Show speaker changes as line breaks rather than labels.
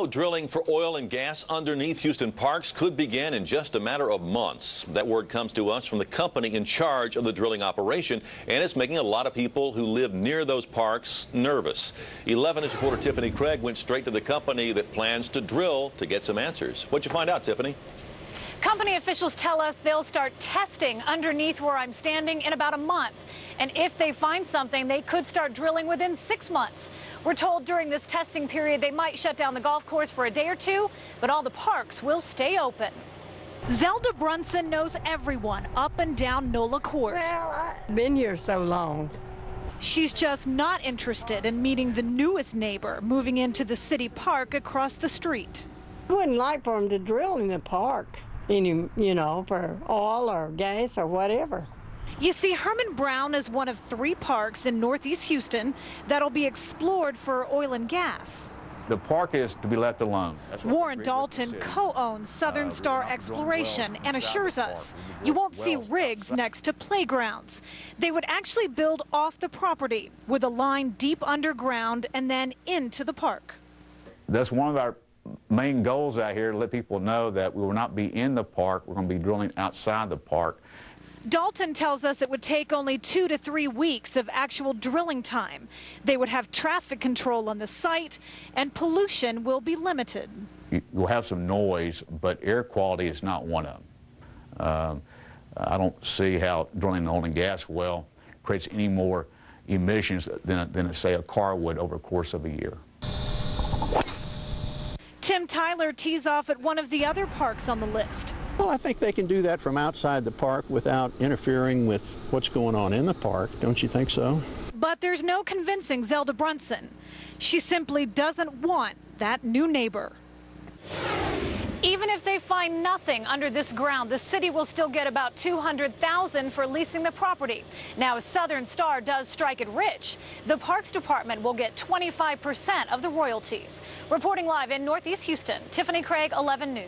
Drilling for oil and gas underneath Houston parks could begin in just a matter of months. That word comes to us from the company in charge of the drilling operation, and it's making a lot of people who live near those parks nervous. 11 News reporter Tiffany Craig went straight to the company that plans to drill to get some answers. What'd you find out, Tiffany?
Company officials tell us they'll start testing underneath where I'm standing in about a month. And if they find something, they could start drilling within 6 months. We're told during this testing period they might shut down the golf course for a day or two, but all the parks will stay open. Zelda Brunson knows everyone up and down NOLA Court.
Well, I've been here so long.
She's just not interested in meeting the newest neighbor moving into the city park across the street.
I wouldn't like for them to drill in the park, for oil or gas or whatever.
You see, Herman Brown is one of 3 parks in Northeast Houston that'll be explored for oil and gas.
The park is to be left alone.
Warren Dalton co-owns Southern Star Exploration and assures us you won't see rigs next to playgrounds. They would actually build off the property with a line deep underground and then into the park.
That's one of our main goals out here, to let people know that we will not be in the park. We're going to be drilling outside the park.
Dalton tells us it would take only 2 to 3 weeks of actual drilling time. They would have traffic control on the site, and pollution will be limited.
You'll have some noise, but air quality is not one of them. I don't see how drilling an oil and gas well creates any more emissions than say, a car would over the course of a year.
Tim Tyler tees off at one of the other parks on the list.
Well, I think they can do that from outside the park without interfering with what's going on in the park. Don't you think so?
But there's no convincing Zelda Brunson. She simply doesn't want that new neighbor. Even if they find nothing under this ground, the city will still get about $200,000 for leasing the property. Now, if Southern Star does strike it rich, the Parks Department will get 25% of the royalties. Reporting live in Northeast Houston, Tiffany Craig, 11 News.